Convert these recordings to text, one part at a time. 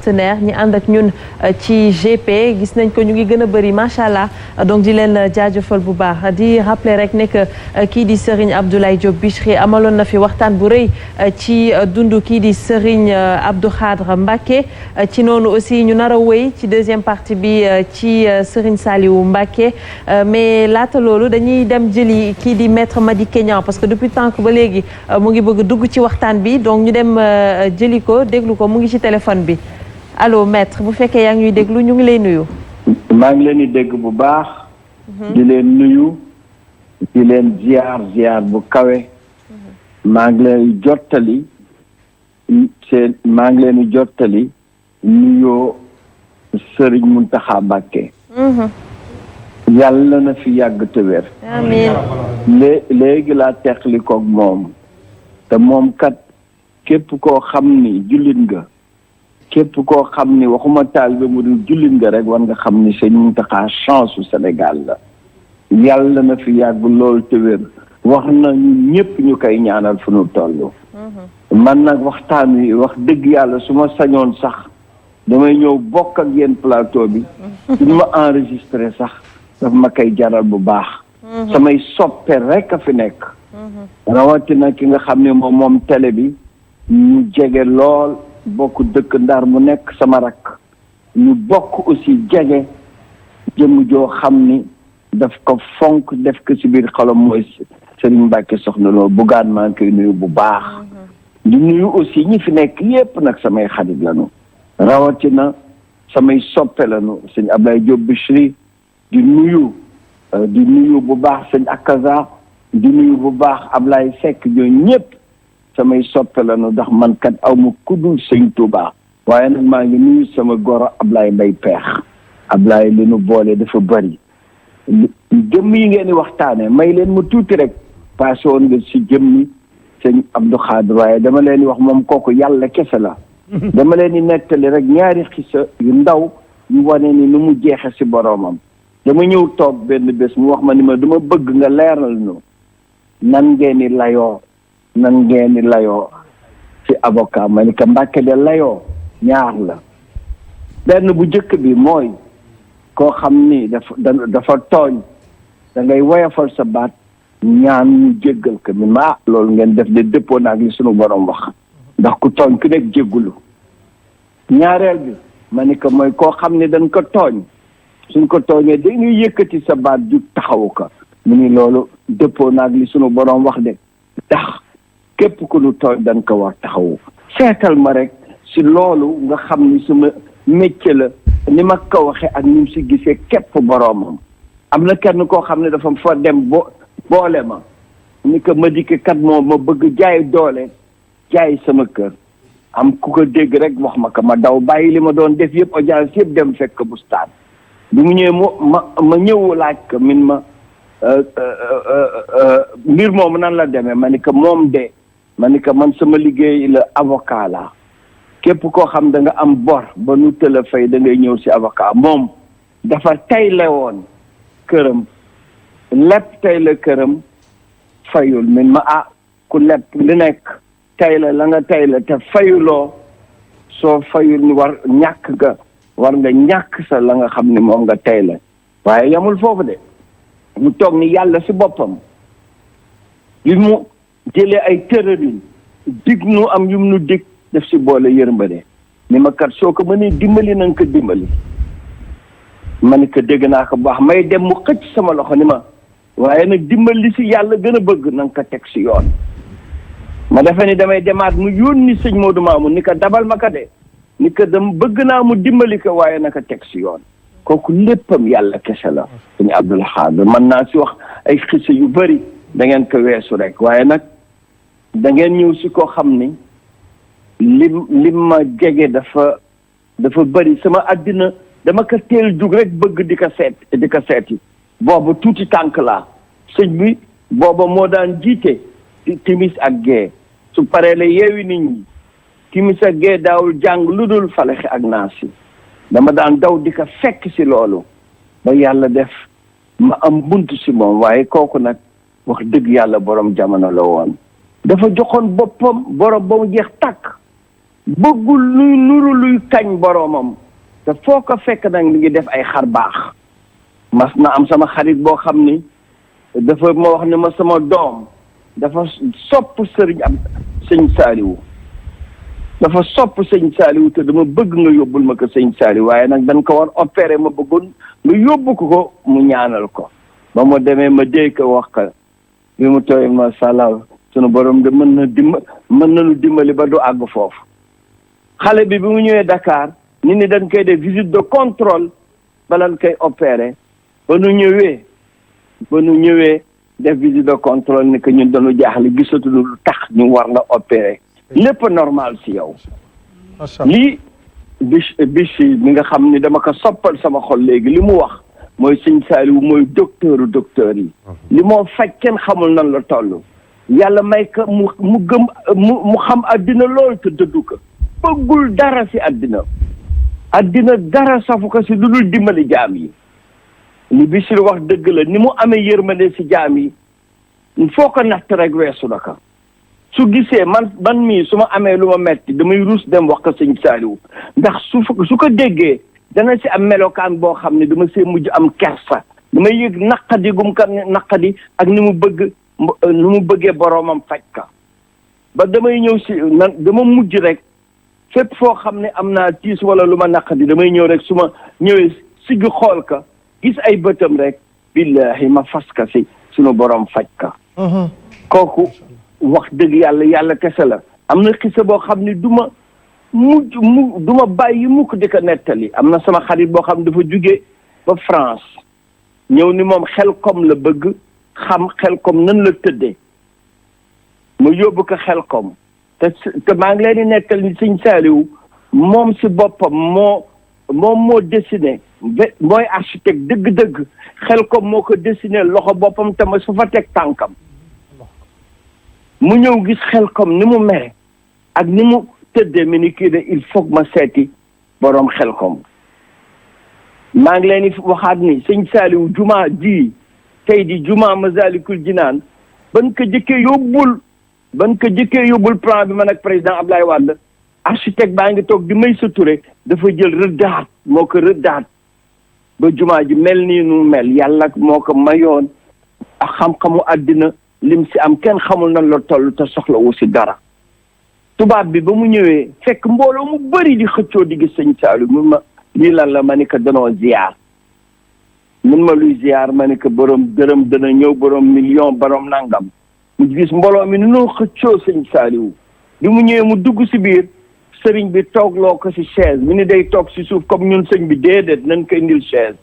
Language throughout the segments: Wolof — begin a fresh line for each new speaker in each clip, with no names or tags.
partenaires ñi ànd ak ñun ci GP gis nañ ko ñu ngi gën a bëri macha allah donc di leen jaajëfal bu baax di rappeler rek ne que kii di Serigne Abdoulaye Diop Bichri amaloon na fi waxtaan bu rëy ci dundu kii di Serigne Abdou Khadre Mbacké ci noonu aussi ñu nar a wéy ci deuxième partie bi ci Serigne Saliou Mbacké mais laata loolu dañuy dem jëli kii di maître Madické Niang parce que depuis tant que ba léegi mu ngi bëgg dugg ci waxtaan bi donc ñu dem jëli ko déglu ko mu ngi ci téléphone bi allo maître bu fekkee yaa ngi ñuy déglu ñu ngi lay nuyu.
maa ngi leen di dégg bu baax. di leen nuyu. di leen ziar bu kawe. maa ngi leen jottali nuyoo Serigne Mountakha Mbacké. yàlla na fi yàgg te wér.
amiin.
léegi laa teqli koog moom. te moom kat képp koo xam ni jullit nga. képp koo xam ni waxuma taalibe mu dul jullit nga rek war nga xam ni Serigne Mountakha chance su Sénégal la. yàlla na fi yàgg lool te wér. wax na ñu ñëpp ñu koy ñaanal fu nu toll. man nag waxtaan wi wax dëgg yàlla su ma sañoon sax damay ñëw bokk ak yéen plateau bi. suñu ma enregistré sax daf ma koy jaral bu baax. samay soppe rek a fi nekk. rawatina ki nga xam ne moom télé bi ñu jege lool bokk dëkk Ndar mu nekk sama rakk. ñu bokk aussi jege jëm joo xam ni daf ko fonk def ko ci biir xolam mooy Serigne Mbacké Soxna Lo Bougane maa ngi koy nuyu bu baax. di nuyu aussi ñi fi nekk yépp nag samay xarit lañu. rawatina samay soppe lañu sëñ Ablaye Diop Bichri di nuyu bu baax sëñ Akaza di nuyu bu baax Ablaye Seck ñooñu ñëpp samay soppe lañu ndax man kat aw ma kuddul sëñ Touba. waaye nag maa ngi nuyu sama goro Ablaye Mbaye Peex. Ablaye li nu boole dafa bari. jëmm yi ngeen di waxtaane may leen ma tuuti rek passé woon nga si jëmmi sëñ Abdou Khadre waaye dama leen di wax moom kooku yàlla kese la. dama leen di nettali rek ñaari xisa yu ndaw yu wane ni nu mu jeexe si boroomam. dama ñëw toog benn bés mu wax ma ni ma dama bëgg nga leeral nu nan ngeen di layoo ci avocat ma ni ko Mbacké de layoo ñaar la. benn bu njëkk bi mooy koo xam ni dafa tooñ da ngay woyafal sa baat ñaan ñu jéggal ko mi ma loolu ngeen def de dëppoo naag li sunu borom wax ndax ku tooñ ku nekk jéggulu. ñaareel bi ma ni ko mooy koo xam ne dañ ko tooñ suñ ko tooñee dañuy yëkkati sa baat ju taxawu ko mu ni loolu dëppoo naag li sunu borom wax de ndax képp ku nu tooñ dañ ko war taxawu. seetal ma rek si loolu nga xam ni suma métier la ni ma ko waxee ak ni mu si gisee képp boroomam. am na kenn koo xam ne dafa fa dem boole ma ni ko Madické kat moom ma bëgg jaay doole jaay sama kër am ku ko dégg rek wax ma ko ma daw bàyyi li ma doon def yëpp audience yëpp dem fekk bustaan bi mu ñëwee ma ñëw laaj ko min ma mbir moomu nan la demee ma ni ko moom de ma ni ko man sama liggéey la avocat la képp koo xam da nga am bor ba nu tëla fay da ngay ñëw si avocat moom dafa tayle woon këram lépp tayle këram fayul min ma ku lépp li nekk tayle la nga tayle te fayuloo soo fayul ni war nga ñàkk sa la nga xam ne moom nga tayle waaye yamul foofu de mu toog ni yàlla si boppam li mu jëlee ay tërërin dig nu am yum nu dig def si boole yërmande ni ma kat soo ko mënee dimbali na nga ko dimbali ma ni ko dégg naa ko baax may dem mu xëcc sama loxo ni ma waaye nag dimbali si yàlla gën a bëgg na nga ko teg si yoon. ma defe ni damay demaat mu yónni sëñ Modou Mamoun ni ko dabal ma ko de ni ko dem bëgg naa mu dimbali ko waaye na ko teg si yoon. kooku léppam yàlla kese la. sëñ Abdou Khadre mën naa si wax ay xisa yu bëri da ngeen ko weesu rek waaye nag da ngeen ñëw si koo xam ni. lim ma jege dafa bëri sama àddina dama ko teel jug rek bëgg di ko seeti boobu tuuti tànk laa sëñ bi booba moo daan jiite timis ak gee su paree la yeewi nit ñi timis ak gee daawul jàng lu dul falaxe ak naasi dama daan daw di ko fekk si loolu ba yàlla def ma am bunt si moom waaye kooku nag wax dëgg yàlla borom jamono la woon dafa joxoon boppam borom ba mu jeex tàkk bëggul luy nuru luy kañ boroomam te foo ko fekk nag mi ngi def ay xar baax. mas na am sama xarit boo xam ni dafa ma wax ne ma sama doom dafa sopp sëñ Saaliwu dafa sopp sëñ Saaliwu te dama bëgg nga yóbbul ma ko sëñ Saaliwu waaye nag dañ ko war opérer ma bëggoon nga yóbbu ko mu ñaanal ko ba ma demee ma dee ko wax ko bi mu tooy ma salaw sunu borom de mën nañu dimbali ba du àgg foofu. xale bi mu ñëwee Dakar nit ñi dañ koy def visite de contrôle balañ koy opérer ba nu ñëwee def visite de contrôle ni que ñun dañu jaaxle gisatuñu lu tax ñu war la opérer lépp normal si yow. lii Bichi mi nga xam ni dama ko soppal sama xol léegi li mu wax mooy sëñ Saaliwu mooy docteur yi li moo faj kenn xamul nan la toll. yàlla may ko mu gëm mu xam àddina lool te dëddu ko bëggul dara si àddina dara safu ko si lu dul dimbali jaam yi. li Bichri wax dëgg la ni mu amee yërmande si jaam yi foo ko natt rek weesu na ko su gisee man mii su ma amee lu ma metti damay ruus dem wax ko sëñ Saaliwu ndax su ko déggee dana si am melokaan boo xam ne dama see mujj am kersa damay yëg naqadi gum ka naqadi ak ni mu bëggee boroomam faj ka ba damay ñëw si dama mujj rek fépp foo xam ne am naa tiis wala lu ma naqadi damay ñëw rek su ma ñëwee siggi xool ka gis ay bëtam rek billahi ma fas ka si sunu borom faj ka kooku wax dëgg yàlla kese la. am na xisa boo xam ne du ma bàyyi mukk di ko nettali. am na sama xarit boo xam ne dafa jóge ba France ñëw ni moom Xelkom la bëgg xam Xelkom nan la tëddee ma yóbbu ko Xelkom te maa ngi leen di nettali ni sëñ Saaliwu moom si boppam moo dessiné mooy architecte dëgg-dëgg Xelkom moo ko dessiné loxo boppam te ma su fa teg tànkam mu ñëw gis Xelkom ni mu mere ak ni mu tëddee mi ni kii de il faut ma seeti boroom Xelkom. maa ngi leen di waxaat ni sëñ Saaliwu jumaa ji tey di jumaa Masaalikul Jinaan ban ko jëkkee yóbbul plan bi man ak président Ablaye Wade architecte baa ngi toog di Maysa Touré dafa jël rëddaat moo ko rëddaat ba jumaa ji mel nii nu mel yàlla moo ko mayoon ak xam-xamu àddina lim si am kenn xamul nan la toll te soxlawu si dara. tubaab bi ba mu ñëwee fekk mbooloo mu bëri di xëccoo di gis sëñ Saaliwu mun ma lii lan la ma ni ko danoo ziyaar mun ma luy ziyaar ma ni ko borom dërëm dana ñëw borom million borom nangam mu gis mbooloo mi ni noo xëccoo sëñ Saaliwu bi mu ñëwee mu dugg si biir sëriñ bi toogloo ko si chaise mi ni day toog si suuf comme ñun sëñ bi déedéet nañ ko indil chaise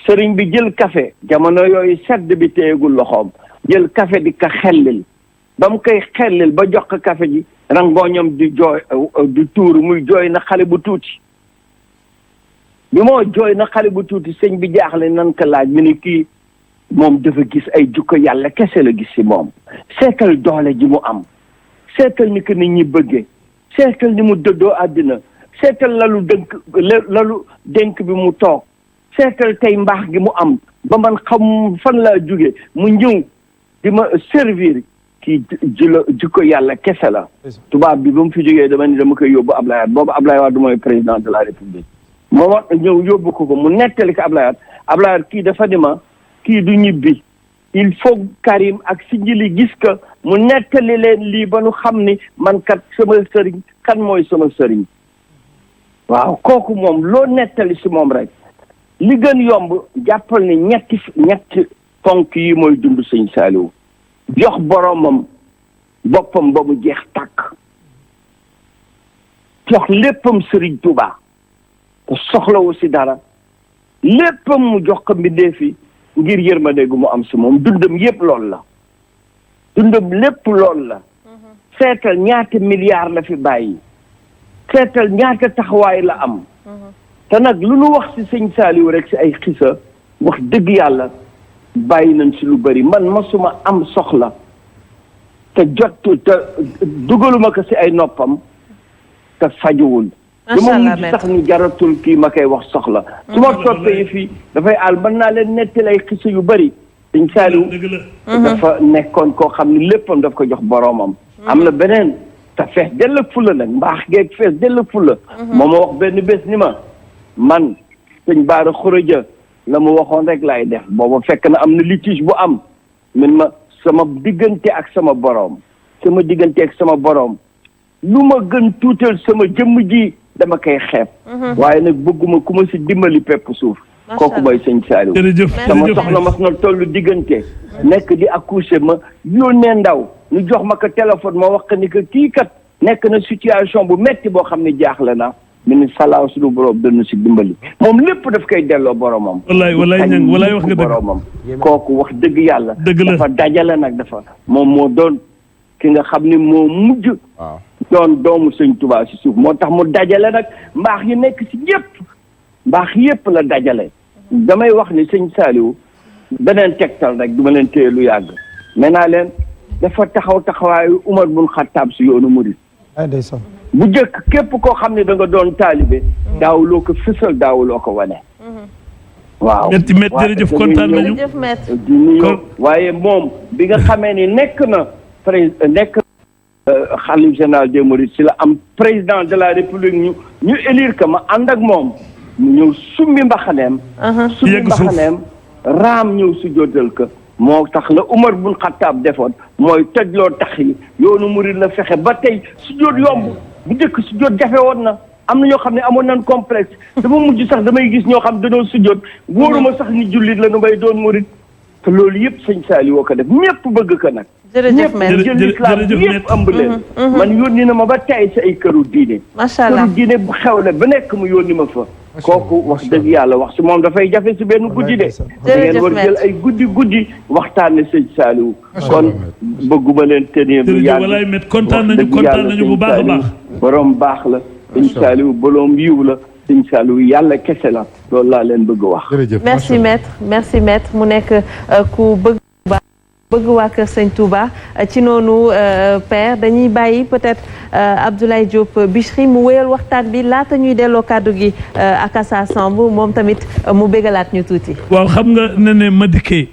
sëriñ bi jël café jamono yooyu sedd bi téyegul loxoom jël café di ko xellil ba mu koy xellil ba jox ko café ji rangooñam di jooy di tuuru muy jooy na xale bu tuuti bi moo jooy na xale bu tuuti sëñ bi jaaxle nan ko laaj mi ni kii moom dafa gis ay jukko yàlla kese la gis si moom seetal doole ji mu am seetal ni ko nit ñi bëggee seetal ni mu dëddoo àddina seetal lalu dénk bi mu toog seetal tey mbaax gi mu am ba man xam fan laa jóge mu ñëw di ma servir kii jikko yàlla kese la. tubaab bi ba mu fi jógee dama ni dama koy yóbbu Ablaye Wade boobu Ablaye Wade mooy président de la république moo wax ñëw yóbbu ko mu nettali ko Ablaye Wade kii dafa di ma kii du ñibbi il faut Karim ak Sinjili gis ko mu nettali leen lii ba nu xam ni man kat sama sëriñ kan mooy sama sëriñ waaw kooku moom loo nettali si moom rek li gën yomb jàppal ni ñetti ponk yi mooy dund sëñ Saaliwu jox boromam boppam ba mu jeex tàkk jox léppam sëriñ Tuubaa te soxlawu si dara léppam mu jox ko mbindeef yi ngir yërmande gu mu am si moom dundam yépp lool la dundam lépp lool la seetal ñaata milliards la fi bàyyi seetal ñaata taxawaay la am te nag lu nu wax si sëñ Saaliwu rek si ay xisa wax dëgg yàlla bàyyi nañ si lu bari man masuma am soxla te dugaluma ko si ay noppam te fajuwul dama mujj sax ni jaratul kii ma koy wax soxla su ma toppee yi fii dafay àll mën naa leen nettali ay xisa yu bari sëñ Saaliwu dafa nekkoon koo xam ne léppam daf ko jox boroomam am na beneen te fees dell fulla nag mbaax geeg fees dell fulla moo ma wax benn bés ni ma man sëñ Baara Xuraja la mu waxoon rek laay def booba fekk na am na litige bu am min ma sama diggante ak sama boroom lu ma gën tuutal sama jëmm ji dama koy xeeb waaye nag bëgguma ku ma si dimbali pepp suuf kooku mooy sëñ Saliou sama soxna mas na tollu diggante nekk di accoucher ma yónnee ndaw ñu jox ma ko téléphone ma wax ni que kii kat nekk na situation bu metti boo xam ne jaaxle na mi ni salaaw suñu borom dana si dimbali moom lépp daf koy delloo boromam
wallaay ñang wallaay wax nga dëgg
boromam kooku wax dëgg yàlla dafa dajale nag dafa moom moo doon ki nga xam ni moo mujj doon doomu sëñ Tuubaa si suuf moo tax mu dajale nag mbaax yi nekk si yépp la dajale damay wax ni sëñ Saliou beneen tegtal rek duma leen téye lu yàgg nee naa leen dafa taxawaayu Umar bun Xattaab si yoonu murid bu njëkk képp koo xam ne da nga doon taalibe daawuloo ko fësal daawuloo ko wane waaw
jërëjëf kontaan nañu
di nuyu waaye moom bi nga xamee ni nekk xalif général des mourides si la am président de la république ñu élire que ma ànd ak moom mu ñëw summi mbaxaneem raam ñëw su jotal ko moo tax la Umar bun Xattaab defoon mooy tëjloo tax yi yoonu murid la fexe ba tey su jot yomb bu njëkk su jot jafe woon na am na ñoo xam ne amoon nañ complexe dama mujj sax damay gis ñoo xam dañoo su jot wóoruma sax ni jullit la nu may doon murid te loolu yëpp sëñ Saliou woo ko def ñëpp bëgg ko nag ñëpp jël lislaam yëpp ëmb leen man yónni na ma ba tey si ay këru diine këru diine bu xewle ba nekk mu yónni ma fa kooku wax dëgg yàlla wax si moom dafay jafe si benn guddi de da ngeen war jël ay guddi waxtaane sëñ Saliou kon bëgguma leen tenir bu yàgg
walaay met kontaan nañu bu baax a baax
borom baax la sëñ Saliou borom yiw la sëñ Saliou yàlla kese la loolu laa leen bëgg wax
merci maître mu nekk ku bëgg waa Kër Sëñ Touba ci noonu père dañuy bàyyi peut-être Abdoulaye Diop Bichri mu wéyal waxtaan bi laata ñuy delloo kàddu gi ak Assa Samb moom tamit mu bégalaat ñu tuuti.
waaw xam nga ne Madické